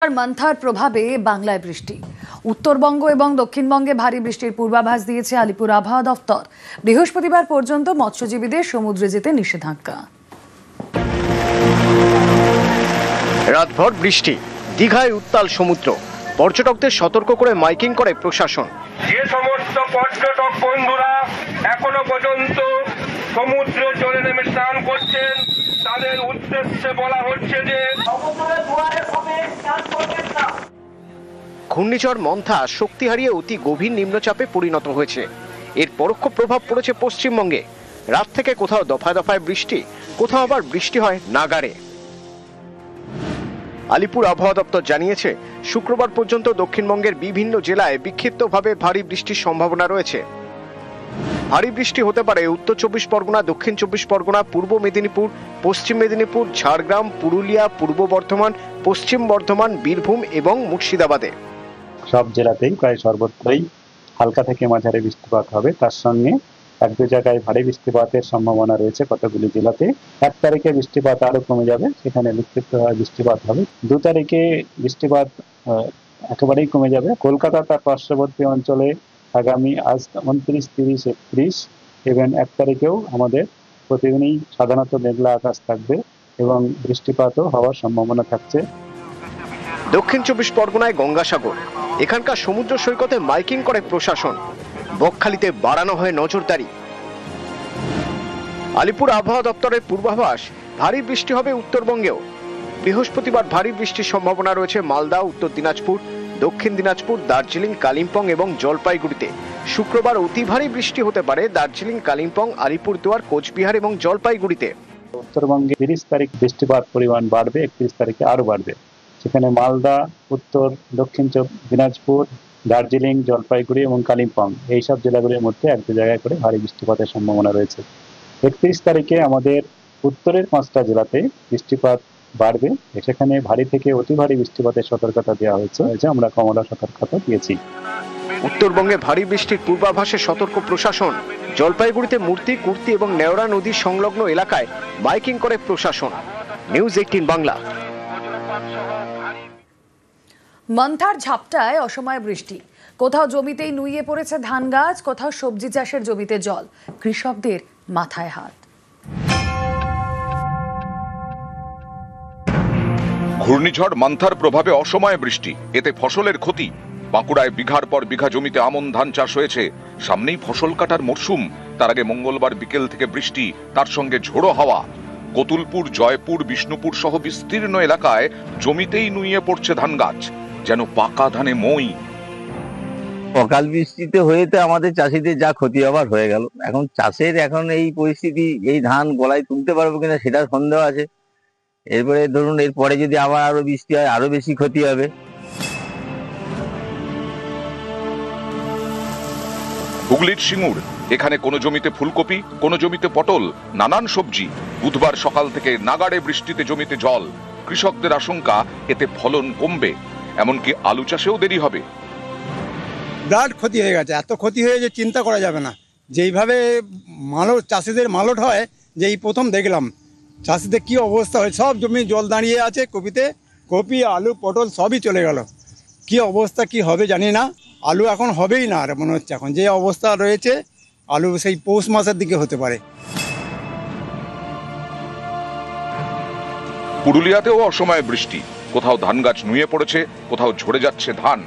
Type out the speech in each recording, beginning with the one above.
মান্থার প্রভাবে বাংলায় বৃষ্টি। উত্তরবঙ্গ এবং দক্ষিণবঙ্গে ভারী বৃষ্টির পূর্বাভাস দিয়েছে আলিপুর আবহাওয়া দফতর। বৃহস্পতিবার পর্যন্ত মৎস্যজীবীদের সমুদ্রে যেতে নিষেধাজ্ঞা। রাতভর বৃষ্টি, দীঘায় উত্তাল সমুদ্র, পর্যটকদের সতর্ক করে মাইকিং করে প্রশাসন। যে সমস্ত পর্যটক বন্ধুরা এখনো পর্যন্ত সমুদ্র জলে নেমে স্নান করছেন তাদের উদ্দেশ্যে বলা হচ্ছে যে ঘূর্ণিঝড় মন্থা শক্তি হারিয়ে অতি গভীর নিম্নচাপে পরিণত হয়েছে। এর পরোক্ষ প্রভাব পড়েছে পশ্চিমবঙ্গে। রাত থেকে কোথাও দফায় দফায় বৃষ্টি, কোথাও আবার বৃষ্টি হয় নাগাড়ে। আলিপুর আবহাওয়া দপ্তর জানিয়েছে, শুক্রবার পর্যন্ত দক্ষিণবঙ্গের বিভিন্ন জেলায় বিক্ষিপ্তভাবে ভারী বৃষ্টির সম্ভাবনা রয়েছে। ভারী বৃষ্টি হতে পারে উত্তর চব্বিশ পরগনা, দক্ষিণ চব্বিশ পরগনা, পূর্ব মেদিনীপুর, পশ্চিম মেদিনীপুর, ঝাড়গ্রাম, পুরুলিয়া, পূর্ব বর্ধমান, পশ্চিম বর্ধমান, বীরভূম এবং মুর্শিদাবাদে। সব জেলাতেই প্রায় সর্বত্রই হালকা থেকে মাঝারি বৃষ্টিপাত হবে। তার সঙ্গে এক দু জায়গায় ভারী বৃষ্টিপাতের সম্ভাবনা রয়েছে কতগুলি জেলাতে। 1 তারিখে বৃষ্টিপাত আরো কমে যাবে, সেখানে বিক্ষিপ্তভাবে বৃষ্টিপাত হবে। 2 তারিখে বৃষ্টিপাত একেবারেই কমে যাবে। কলকাতা তার পার্শ্ববর্তী অঞ্চলে আগামী আজ 29, 30, 31 এবং 1 তারিখেও আমাদের প্রতিদিনই সাধারণত মেঘলা আকাশ থাকবে এবং বৃষ্টিপাতও হওয়ার সম্ভাবনা থাকছে। দক্ষিণ চব্বিশ পরগনায় গঙ্গাসাগর, এখানকার সমুদ্র সৈকতে মাইকিং করে প্রশাসন। বকখালিতে বাড়ানো হয় নজরদারি। আলিপুর আবহাওয়া দপ্তরের পূর্বাভাস, ভারী বৃষ্টি হবে উত্তরবঙ্গেও। বৃহস্পতিবার ভারী বৃষ্টির সম্ভাবনা রয়েছে মালদা, উত্তর দিনাজপুর, দক্ষিণ দিনাজপুর, দার্জিলিং, কালিম্পং এবং জলপাইগুড়িতে। শুক্রবার অতি ভারী বৃষ্টি হতে পারে দার্জিলিং, কালিম্পং, আলিপুরদুয়ার, কোচবিহার এবং জলপাইগুড়িতে। উত্তরবঙ্গে 30 তারিখ বৃষ্টিপাত পরিমাণ বাড়বে, 31 তারিখে আরো বাড়বে। সেখানে মালদা, উত্তর দক্ষিণ দিনাজপুর, দার্জিলিং, জলপাইগুড়ি এবং কালিম্পং এইসব জেলাগুলির মধ্যে এক দু জায়গায় করে ভারী বৃষ্টিপাতের সম্ভাবনা রয়েছে। 31 তারিখে আমাদের উত্তরের 5টা জেলাতে বৃষ্টিপাত বাড়বে। সেখানে ভারী থেকে অতি ভারী বৃষ্টিপাতের সতর্কতা দেওয়া হয়েছে, আমরা কমলা সতর্কতা দিয়েছি। উত্তরবঙ্গে ভারী বৃষ্টির পূর্বাভাসে সতর্ক প্রশাসন। জলপাইগুড়িতে মূর্তি, কুর্তি এবং নেওড়া নদীর সংলগ্ন এলাকায় মাইকিং করে প্রশাসন। নিউজ 18 বাংলা। মান্থার ঝাপটায় অসময়ে বৃষ্টি। কোথাও জমিতেই নুইয়ে পড়েছে ধান গাছ, কোথাও সবজি চাষের জমিতে জল। কৃষকদের মাথায় হাত। ঘূর্ণিঝড় মান্থার প্রভাবে অসময়ে বৃষ্টি, এতে ফসলের ক্ষতি। বাঁকুড়ায় বিঘার পর বিঘা জমিতে আমন ধান চাষ হয়েছে। সামনেই ফসল কাটার মরশুম, তার আগে মঙ্গলবার বিকেল থেকে বৃষ্টি, তার সঙ্গে ঝোড়ো হাওয়া। কতুলপুর, জয়পুর, বিষ্ণুপুর সহ বিস্তীর্ণ এলাকায় জমিতেই নুইয়ে পড়ছে ধান গাছ, যেন পাকা ধানে মই। অকাল বৃষ্টিতে হয়েতে আমাদের চাষিদের যা ক্ষতি হবার হয়ে গেল। এখন চাষের এই পরিস্থিতি, এই ধান গলায় তুলতে পারবো কিনা সেটা সন্দেহ আছে। এরপরে ধরুন এরপরে যদি আবার আরো বৃষ্টি হয়, আরো বেশি ক্ষতি হবে। হুগলির সিঙ্গুর, এখানে কোনো জমিতে ফুলকপি, কোনো জমিতে পটল, নানান সবজি। বুধবার সকাল থেকে নাগাড়ে বৃষ্টিতে জমিতে জল। কৃষকদের আশঙ্কা এতে ফলন কমবে, এমনকি আলু চাষেও দেরি হবে। বিরাট ক্ষতি হয়ে গেছে, এত ক্ষতি হয়ে যে চিন্তা করা যাবে না। যেইভাবে চাষিদের মালট হয়, যে এই প্রথম দেখলাম চাষিদের কি অবস্থা হয়। সব জমি জল দাঁড়িয়ে আছে, কপি, আলু, পটল সবই চলে গেল। কি অবস্থা কি হবে জানি না। আলু এখন হবেই না আর মনে হচ্ছে, এখন যে অবস্থা রয়েছে আলু সেই পৌষ মাসের দিকে হতে পারে। পুরুলিয়াতেও অসময়ে বৃষ্টি, কোথাও ধান গাছ নুয়ে পড়েছে, কোথাও ঝরে যাচ্ছে ধান।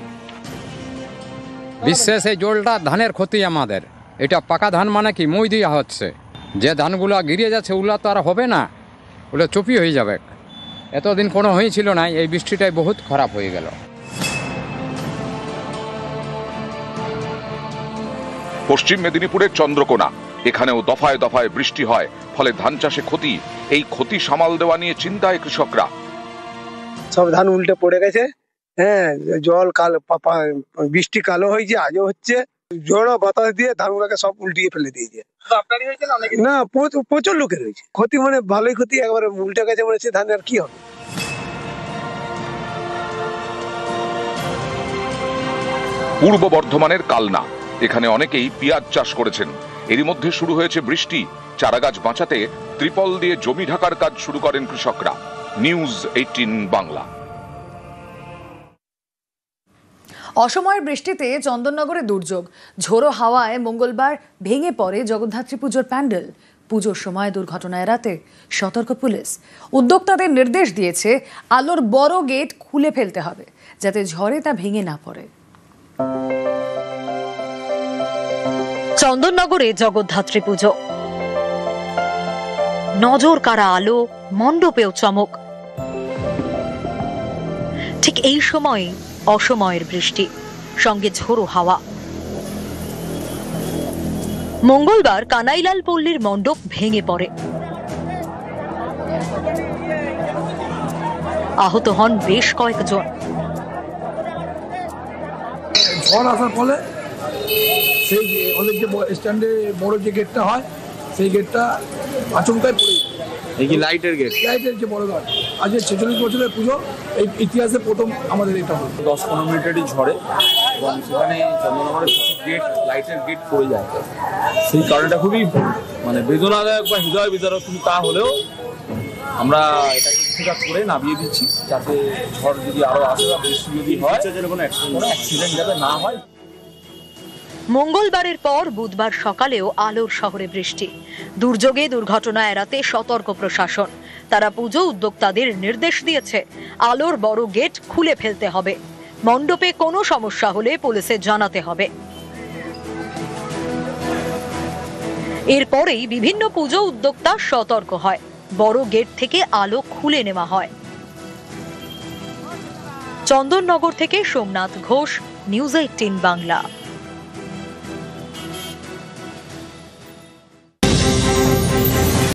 বিশেষ এই জলটা ধানের ক্ষতি আমাদের। এটা পাকা ধান মানে কি মই দেওয়া হচ্ছে, যে ধানগুলো গিরিয়ে যাচ্ছে ওগুলো তো আর হবে না, ওগুলো চপি হয়ে যাবে। এতদিন কোনো হয়েছিল না, এই বৃষ্টিটাই বহুত খারাপ হয়ে গেল। পশ্চিম মেদিনীপুরের চন্দ্রকোনা, এখানেও দফায় দফায় বৃষ্টি হয়, ফলে ধান চাষে ক্ষতি। এই ক্ষতি সামাল দেওয়া নিয়ে চিন্তায় কৃষকরা। সব ধান উল্টে পড়ে গেছে। জল কালো, বৃষ্টি কালো হয়েছে, আজও হচ্ছে। ঝোড়ো বাতাস দিয়ে ধানগুলোকে সব উল্টিয়ে ফেলে দিয়েছে। না, প্রচুর লোকের হয়েছে ক্ষতি, মানে ভালোই ক্ষতি, একবারে উল্টে গেছে মনে হচ্ছে। ধানের আর কি হবে। পূর্ব বর্ধমানের কালনা, এখানে অনেকেই পেঁয়াজ চাষ করেছেন। এরই মধ্যে শুরু হয়েছে বৃষ্টি। চারাগাছ বাঁচাতে ত্রিপল দিয়ে জমি ঢাকার কাজ শুরু করেন কৃষকরা। নিউজ 18 বাংলা। অসময়ের বৃষ্টিতে চন্দননগরে দুর্যোগ, ঝোড়ো হাওয়ায় মঙ্গলবার ভেঙে পড়ে জগদ্ধাত্রী পুজোর প্যান্ডেল। পুজোর সময় দুর্ঘটনা এড়াতে সতর্ক পুলিশ। উদ্যোক্তাদের নির্দেশ দিয়েছে আলোর বড় গেট খুলে ফেলতে হবে, যাতে ঝড়ে তা ভেঙে না পড়ে। চন্দননগরে জগদ্ধাত্রী পুজো, নজর কাড়া আলো, মণ্ডপেও চমক। ঠিক এই সময় অসময়ের বৃষ্টি, সঙ্গে ঝোড়ো হাওয়া। মঙ্গলবার কানাইলাল পল্লীর মণ্ডপ ভেঙে পড়ে, আহত হন বেশ কয়েকজন। ঝড় আসার ফলে সেই ওদের যে স্ট্যান্ডে বড় যে গেটটা হয়, সেই গেটটা আচমকায় পড়ে। এই কি লাইটের গেট? লাইটের যে বড় গেট, আজ 46 বছরের পুজো, এই ইতিহাসে প্রথম আমাদের এটা হলো। 10-15 মিনিটেরই ঝড়ে এবং সেখানে চন্দননগরের কিছু গেট, লাইটের গেট পড়ে যায়। সেই কারণটা খুবই বেদনাদায়ক বা হৃদয় বিদারক, কিন্তু তা হলেও আমরা এটাকে কিছুটা করে নামিয়ে দিচ্ছি, যাতে ঝড় যদি আরো আসে বা বৃষ্টি যদি হয়, কোনো অ্যাক্সিডেন্ট যাতে না হয়। মঙ্গলবারের পর বুধবার সকালেও আলোর শহরে বৃষ্টি। দুর্যোগে দুর্ঘটনা এড়াতে সতর্ক প্রশাসন। তারা পুজো উদ্যোক্তাদের নির্দেশ দিয়েছে আলোর বড় গেট খুলে ফেলতে হবে, মণ্ডপে কোনো সমস্যা হলে পুলিশে জানাতে হবে। এরপরেই বিভিন্ন পুজো উদ্যোক্তা সতর্ক হয়, বড় গেট থেকে আলো খুলে নেওয়া হয়। চন্দননগর থেকে সোমনাথ ঘোষ, নিউজ 18 বাংলা।